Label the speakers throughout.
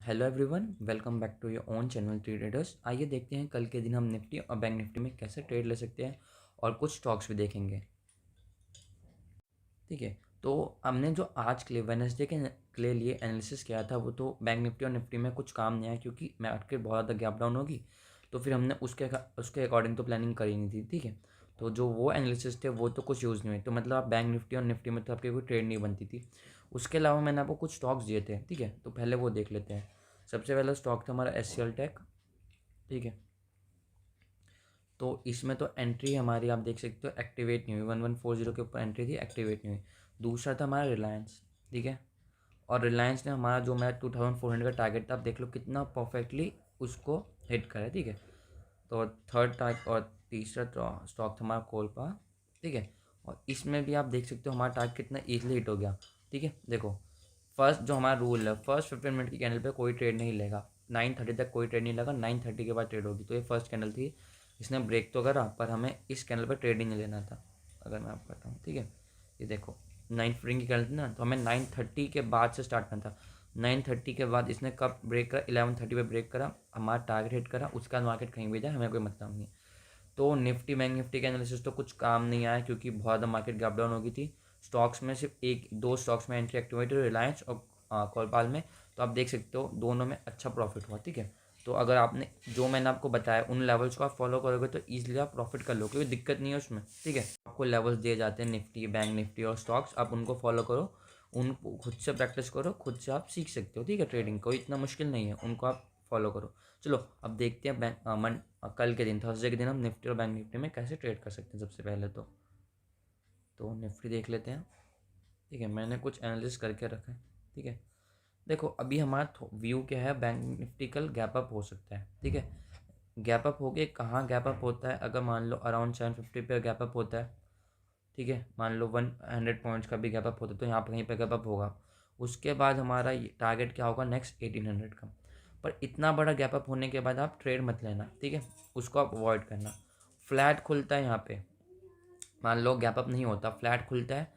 Speaker 1: Hello everyone, welcome back to your own channel traders. आइए देखते हैं कल के दिन हम निफ्टी और बैंक निफ्टी में कैसे ट्रेड ले सकते हैं और कुछ स्टॉक्स भी देखेंगे। ठीक है, तो हमने जो आज के लिए वेडनेसडे के लिए एनालिसिस किया था वो तो बैंक निफ्टी और निफ्टी में कुछ काम नहीं आया क्योंकि मार्केट बहुत ज़्यादा गैप डाउन होगी। तो फिर हमने उसके अकॉर्डिंग तो प्लानिंग करी नहीं थी। ठीक है, तो जो वो एनालिसिस थे वो तो कुछ यूज़ नहीं हुए, तो मतलब आप बैंक निफ्टी और निफ्टी में तो आपकी कोई ट्रेड नहीं बनती थी। उसके अलावा मैंने आपको कुछ स्टॉक्स दिए थे। ठीक है, तो पहले वो देख लेते हैं। सबसे पहला स्टॉक था हमारा एचसीएल टेक। ठीक है, तो इसमें तो एंट्री हमारी आप देख सकते हो एक्टिवेट नहीं हुई, 1140 के ऊपर एंट्री थी, एक्टिवेट नहीं हुई। दूसरा था हमारा रिलायंस। ठीक है, और रिलायंस ने हमारा जो मैं 2400 का टारगेट था, आप देख लो कितना परफेक्टली उसको हिट करा। ठीक है, तो थर्ड टारगेट और तीसरा स्टॉक था हमारा कोलपा। ठीक है, और इसमें भी आप देख सकते हो हमारा टारगेट कितना ईजिली हिट हो गया। ठीक है, देखो फर्स्ट जो हमारा रूल है, फर्स्ट 15 मिनट की कैंडल पे कोई ट्रेड नहीं लेगा। 9:30 तक कोई ट्रेड नहीं लगा, 9:30 के बाद ट्रेड होगी। तो ये फर्स्ट कैंडल थी, इसने ब्रेक तो करा पर हमें इस कैंडल पर ट्रेड ही नहीं लेना था। अगर मैं आपको बताऊँ, ठीक है, ये देखो 9:15 की कैंडल थी ना, तो हमें 9:30 के बाद से स्टार्ट करना था। 9:30 के बाद इसने कब ब्रेक करा, 11:30 पे ब्रेक करा, हमारा टारगेट हिट करा, उसका मार्केट कहीं भी जाए हमें कोई मतलब नहीं है। तो निफ्टी बैंक निफ्टी के एनालिसिस तो कुछ काम नहीं आया क्योंकि बहुत ज़्यादा मार्केट गैप डाउन हो गई थी। स्टॉक्स में सिर्फ एक दो स्टॉक्स में एंट्री एक्टिवेट हुई, रिलायंस और कोलपाल में। तो आप देख सकते हो दोनों में अच्छा प्रॉफिट हुआ। ठीक है, तो अगर आपने जो मैंने आपको बताया उन लेवल्स को आप फॉलो करोगे तो ईजिली आप प्रॉफिट कर लो, क्योंकि दिक्कत नहीं है उसमें। ठीक है, आपको लेवल्स दिए जाते हैं निफ्टी बैंक निफ्टी और स्टॉक्स, आप उनको फॉलो करो, उन खुद से प्रैक्टिस करो, खुद से आप सीख सकते हो। ठीक है, ट्रेडिंग कोई इतना मुश्किल नहीं है, उनको आप फॉलो करो। चलो अब देखते हैं कल के दिन थर्सडे के दिन हम निफ्टी और बैंक निफ्टी में कैसे ट्रेड कर सकते हैं। सबसे पहले तो निफ्टी देख लेते हैं। ठीक है, मैंने कुछ एनालिसिस करके रखा है। ठीक है, देखो अभी हमारा व्यू क्या है, बैंक निफ्टी कल गैप अप हो सकता है। ठीक है, गैप अप हो गए, कहाँ गैप अप होता है, अगर मान लो अराउंड 750 पे गैप अप होता है। ठीक है, मान लो 100 पॉइंट्स का भी गैप अप होता है तो यहाँ पर कहीं पे गैप अप होगा। उसके बाद हमारा टारगेट क्या होगा नेक्स्ट 1800 का। पर इतना बड़ा गैप अप होने के बाद आप ट्रेड मत लेना। ठीक है, उसको आप अवॉइड करना। फ्लैट खुलता है यहाँ पे, मान लो गैप अप नहीं होता, फ्लैट खुलता है,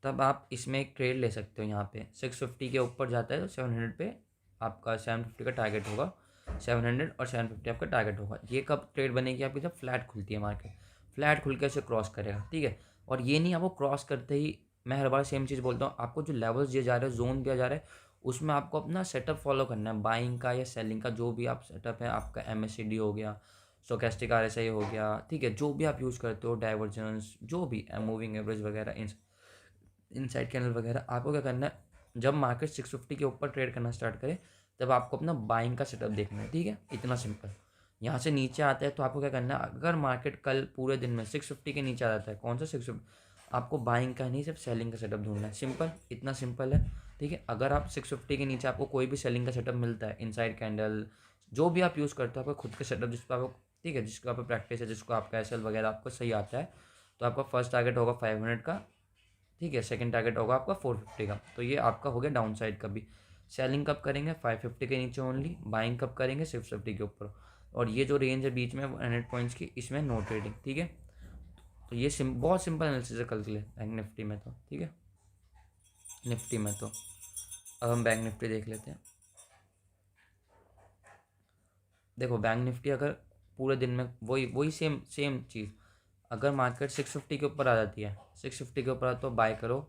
Speaker 1: तब आप इसमें एक ट्रेड ले सकते हो। यहाँ पे 650 के ऊपर जाता है तो 700 पे आपका 750 का टारगेट होगा। 700 और 750 आपका टारगेट होगा। ये कब ट्रेड बनेगी आपकी, जब फ्लैट खुलती है मार्केट, फ्लैट खुल के उसे क्रॉस करेगा। ठीक है, और ये नहीं आपको क्रॉस करते ही, मैं हर बार सेम चीज़ बोलता हूँ, आपको जो लेवल्स दिए जा रहे हैं, जोन दिया जा रहा है, उसमें आपको अपना सेटअप फॉलो करना है, बाइंग का या सेलिंग का, जो भी आप सेटअप है आपका, MACD हो गया, स्टोकेस्टिक RSI हो गया। ठीक है, जो भी आप यूज़ करते हो, डाइवर्जेंस, जो भी मूविंग एवरेज वगैरह, इनसाइड कैंडल वगैरह, आपको क्या करना है, जब मार्केट 650 के ऊपर ट्रेड करना स्टार्ट करे तब आपको अपना बाइंग का सेटअप देखना है। ठीक है, इतना सिंपल। यहाँ से नीचे आता है तो आपको क्या करना है, अगर मार्केट कल पूरे दिन में 650 के नीचे आ जाता है, कौन सा 650, आपको बाइंग का नहीं सिर्फ सेलिंग का सेटअप ढूंढना है। सिंपल, इतना सिंपल है। ठीक है, अगर आप 650 के नीचे आपको कोई भी सेलिंग का सेटअप मिलता है, इनसाइड कैंडल, जो भी आप यूज़ करते हो, आपका खुद का सेटअप जिसको आपको, ठीक है, जिसको आप प्रैक्टिस है, जिसको आपका SL वगैरह आपको सही आता है, तो आपका फर्स्ट टारगेट होगा 500 का। ठीक है, सेकंड टारगेट होगा आपका 450 का। तो ये आपका हो गया डाउन साइड का भी। सेलिंग कब करेंगे, 550 के नीचे ओनली। बाइंग कब करेंगे, 650 के ऊपर। और ये जो रेंज है बीच में 100 पॉइंट्स की, इसमें नो ट्रेडिंग। ठीक है, तो ये बहुत सिंपल एनालिसिस है कल के लिए बैंक निफ्टी में तो। ठीक है, निफ्टी में तो अब हम बैंक निफ्टी देख लेते हैं। देखो बैंक निफ्टी अगर पूरे दिन में वही वही सेम सेम चीज़, अगर मार्केट 650 के ऊपर आ जाती है, 650 के ऊपर तो बाय करो,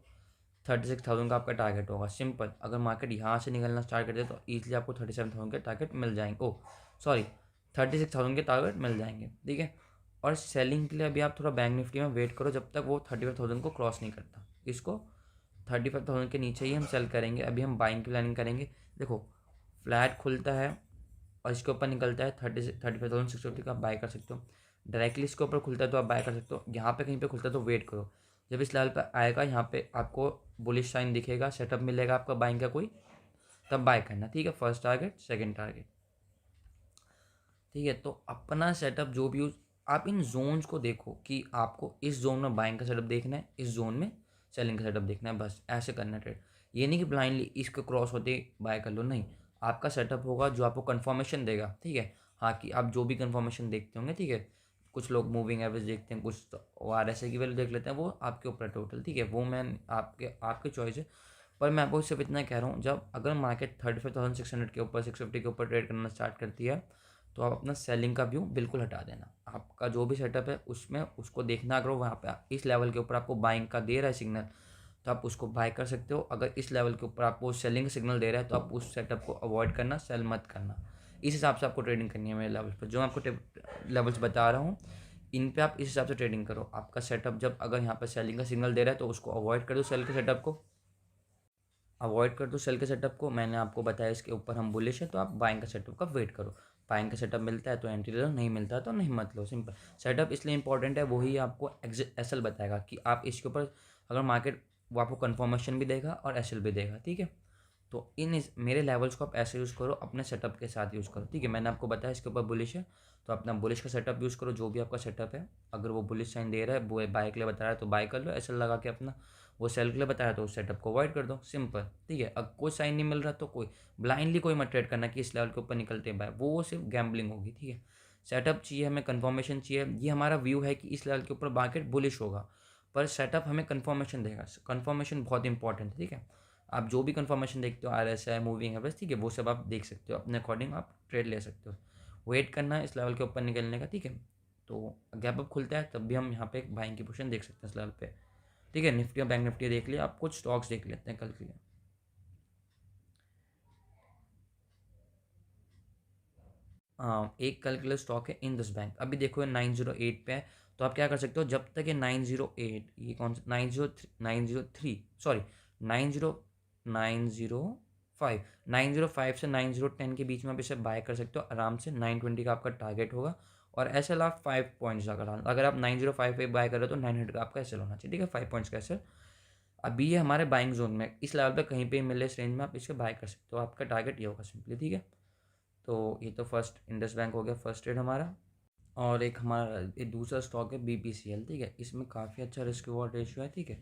Speaker 1: 36,000 का आपका टारगेट होगा। सिंपल, अगर मार्केट यहाँ से निकलना स्टार्ट कर दे तो ईजिली आपको 37,000 के टारगेट मिल जाएंगे। ओह सॉरी, 36,000 के टारगेट मिल जाएंगे। ठीक है, और सेलिंग के लिए अभी आप थोड़ा बैंक निफ्टी में वेट करो जब तक वो 35,000 को क्रॉस नहीं करता। इसको 35,000 के नीचे ही हम सेल करेंगे। अभी हम बाइंग की प्लानिंग करेंगे। देखो फ्लैट खुलता है और इसके ऊपर निकलता है 35,650 का, आप बाय कर सकते हो। डायरेक्टली इसके ऊपर खुलता है तो आप बाय कर सकते हो। यहाँ पे कहीं पे खुलता है तो वेट करो, जब इस लेवल पे आएगा यहाँ पे आपको बुलिश साइन दिखेगा, सेटअप मिलेगा आपका बाइंग का कोई, तब बाय करना। ठीक है, फर्स्ट टारगेट सेकंड टारगेट। ठीक है, तो अपना सेटअप जो भी आप इन जोन्स को देखो कि आपको इस जोन में बाइंग का सेटअप देखना है, इस जोन में सेलिंग का सेटअप देखना है, बस ऐसे करना है ट्रेड। ये नहीं कि ब्लाइंडली इसके क्रॉस होते बाय कर लो, नहीं। आपका सेटअप होगा जो आपको कन्फर्मेशन देगा। ठीक है, हाँ, कि आप जो भी कन्फर्मेशन देखते होंगे, ठीक है, कुछ लोग मूविंग एवरेज देखते हैं, कुछ तो RSI की वैल्यू देख लेते हैं, वो आपके ऊपर टोटल। ठीक है, वो मैं आपके आपकी चॉइस है। पर मैं आपको सिर्फ इतना कह रहा हूँ, जब अगर मार्केट 35,600 के ऊपर 650 के ऊपर ट्रेड करना स्टार्ट करती है तो आप अपना सेलिंग का व्यू बिल्कुल हटा देना। आपका जो भी सेटअप है उसमें उसको देखना, अगर वहाँ पे इस लेवल के ऊपर आपको बाइंग का दे रहा है सिग्नल तो आप उसको बाय कर सकते हो। अगर इस लेवल के ऊपर आपको सेलिंग सिग्नल दे रहा है तो आप उस सेटअप को अवॉइड करना, सेल मत करना। इस हिसाब से आपको ट्रेडिंग करनी है मेरे लेवल्स पर, जो मैं आपको लेवल्स बता रहा हूँ इन पे आप इस हिसाब से ट्रेडिंग करो। आपका सेटअप जब अगर यहाँ पर सेलिंग का सिग्नल दे रहा है तो उसको अवॉइड कर दो, सेल के सेटअप को अवॉइड कर दो, सेल के सेटअप को। मैंने आपको बताया इसके ऊपर हम बुलिश है तो आप बाइंग का सेटअप का वेट करो। बाइंग का सेटअप मिलता है तो एंट्री ले लो, नहीं मिलता है तो नहीं मत लो, सिंपल। सेटअप इसलिए इंपॉर्टेंट है, वही आपको एसएल बताएगा कि आप इसके ऊपर अगर मार्केट वो आपको कन्फर्मेशन भी देगा और एसएल भी देगा, ठीक है। तो मेरे लेवल्स को आप ऐसे यूज़ करो, अपने सेटअप के साथ यूज़ करो, ठीक है। मैंने आपको बताया इसके ऊपर बुलिश है तो अपना बुलिश का सेटअप यूज़ करो, जो भी आपका सेटअप है। अगर वो बुलिश साइन दे रहा है, वो बाय के लिए बता रहा है तो बाय कर लो एसएल लगा के अपना। वो सेल के लिए बताया तो उस सेटअप को अवॉइड कर दो, सिंपल, ठीक है। अब कोई साइन नहीं मिल रहा तो कोई ब्लाइंडली कोई मत ट्रेड करना कि इस लेवल के ऊपर निकलते हैं बाय, वो सिर्फ गैम्बलिंग होगी, ठीक है। सेटअप चाहिए हमें, कन्फर्मेशन चाहिए। ये हमारा व्यू है कि इस लेवल के ऊपर मार्केट बुलिश होगा, पर सेटअप हमें कन्फर्मेशन देगा। कन्फर्मेशन बहुत इंपॉर्टेंट है, ठीक है। आप जो भी कन्फर्मेशन देखते हो, RSI, मूविंग एवरेज, ठीक है, वो सब आप देख सकते हो, अपने अकॉर्डिंग आप ट्रेड ले सकते हो। वेट करना है इस लेवल के ऊपर निकलने का, ठीक है। तो गैप अप खुलता है तब भी हम यहाँ पे एक बाइंग की पोजीशन देख सकते हैं इस लेवल पे, ठीक है। निफ्टी और बैंक निफ्टी देख लिया, आप कुछ स्टॉक्स देख लेते हैं कल के लिए। हाँ, एक कल के लिए स्टॉक है इंडस बैंक, अभी देखो ये 908 पे है। तो आप क्या कर सकते हो, जब तक ये 908, ये कौन सा 903, सॉरी 905, 905 से 9010 के बीच में आप इसे बाय कर सकते हो आराम से। 920 का आपका टारगेट होगा और एसएल आप 5 पॉइंट्स अगर आप 905 पे बाय कर रहे हो तो 900 का आपका एसएल होना चाहिए, ठीक है, 5 पॉइंट्स का एसएल। अभी ये हमारे बाइंग जोन में इस लेवल पे कहीं पे मिले इस रेंज में आप इसे बाय कर सकते हो, आपका टारगेट ये होगा सिंपली, ठीक है। तो ये तो फर्स्ट इंडस बैंक हो गया, फर्स्ट ट्रेड हमारा। और एक हमारा एक दूसरा स्टॉक है BPCL, ठीक है। इसमें काफ़ी अच्छा रिस्क रिवॉर्ड रेशियो है, ठीक है।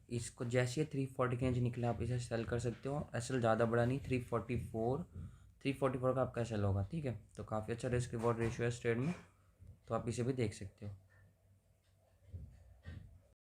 Speaker 1: इसको जैसे ये 340 के नीचे निकले आप इसे सेल कर सकते हो। एसएल ज़्यादा बड़ा नहीं, 344 का आपका एसएल होगा, ठीक है। तो काफ़ी अच्छा रिस्क रिवॉर्ड रेशियो है इस ट्रेड में, तो आप इसे भी देख सकते हो।